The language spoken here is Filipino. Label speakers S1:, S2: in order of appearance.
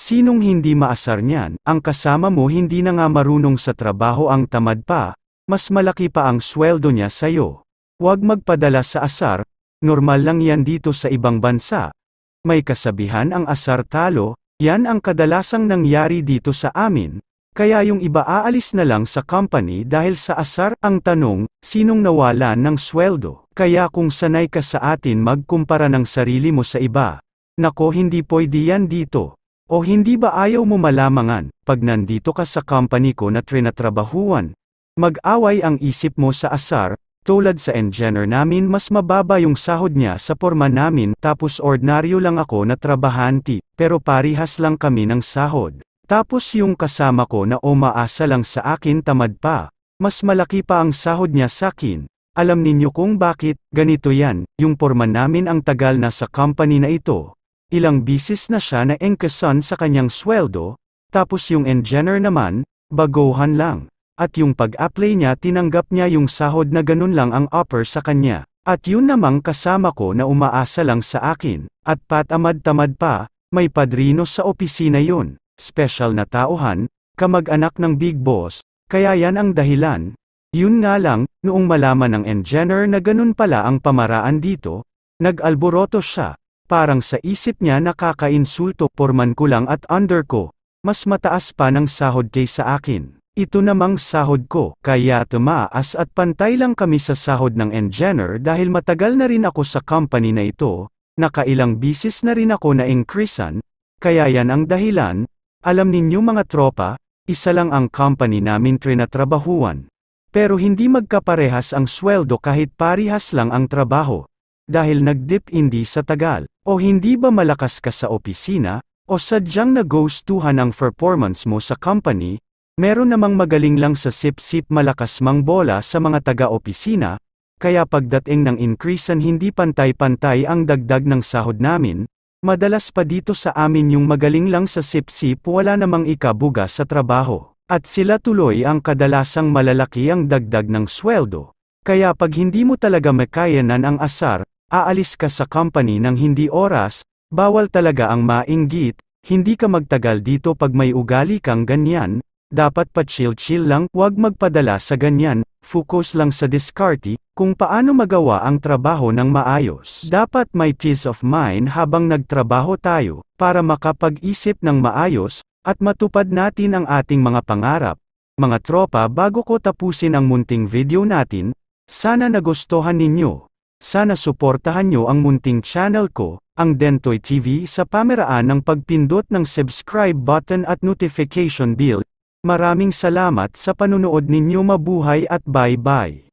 S1: Sinong hindi maasar niyan? Ang kasama mo hindi na nga marunong sa trabaho, ang tamad pa, mas malaki pa ang sweldo niya sa'yo. Huwag magpadala sa asar, normal lang yan dito sa ibang bansa. May kasabihan ang asar talo, yan ang kadalasang nangyari dito sa amin. Kaya yung iba aalis na lang sa company dahil sa asar. Ang tanong, sinong nawalan ng sweldo? Kaya kung sanay ka sa atin magkumpara ng sarili mo sa iba, nako hindi pwede yan dito. O hindi ba ayaw mo malamangan, pag nandito ka sa company ko na trinatrabahuan, mag-away ang isip mo sa asar, tulad sa engineer namin mas mababa yung sahod niya sa porma namin tapos ordinaryo lang ako na trabahante, pero parihas lang kami ng sahod. Tapos yung kasama ko na umaasa lang sa akin tamad pa, mas malaki pa ang sahod niya sakin. Alam ninyo kung bakit, ganito yan, yung porma namin ang tagal na sa company na ito. Ilang bisis na siya na engkesan sa kanyang sweldo, tapos yung engineer naman, baguhan lang. At yung pag-apply niya tinanggap niya yung sahod na ganun lang ang offer sa kanya. At yun namang kasama ko na umaasa lang sa akin, at patamad-tamad pa, may padrino sa opisina yun. Special na tauhan, kamag-anak ng big boss, kaya yan ang dahilan. Yun nga lang, noong malaman ng engineer na ganun pala ang pamaraan dito, nag-alboroto siya. Parang sa isip niya nakaka-insulto, porman ko lang at under ko, mas mataas pa ng sahod kaysa akin. Ito namang sahod ko, kaya tumaas at pantay lang kami sa sahod ng engineer dahil matagal na rin ako sa company na ito, nakailang bisis na rin ako na-increasean, kaya yan ang dahilan. Alam ninyo mga tropa, isa lang ang company namin trinatrabahuan. Pero hindi magkaparehas ang sweldo kahit parihas lang ang trabaho. Dahil nag-dip hindi sa tagal. O hindi ba malakas ka sa opisina, o sadyang nag-ghostuhan ang performance mo sa company, meron namang magaling lang sa sip-sip malakas mang bola sa mga taga-opisina, kaya pagdating ng increasean hindi pantay-pantay ang dagdag ng sahod namin. Madalas pa dito sa amin yung magaling lang sa sip-sip wala namang ikabuga sa trabaho. At sila tuloy ang kadalasang malalaki ang dagdag ng sweldo. Kaya pag hindi mo talaga makayanan ang asar, aalis ka sa company ng hindi oras, bawal talaga ang mainggit, hindi ka magtagal dito pag may ugali kang ganyan, dapat pa chill-chill lang, huwag magpadala sa ganyan, focus lang sa diskarte, kung paano magawa ang trabaho ng maayos. Dapat may peace of mind habang nagtrabaho tayo, para makapag-isip ng maayos, at matupad natin ang ating mga pangarap. Mga tropa, bago ko tapusin ang munting video natin, sana nagustuhan ninyo. Sana suportahan nyo ang munting channel ko, ang Dentoy TV sa pamaraan ng pagpindot ng subscribe button at notification bell. Maraming salamat sa panunood ninyo, mabuhay at bye-bye.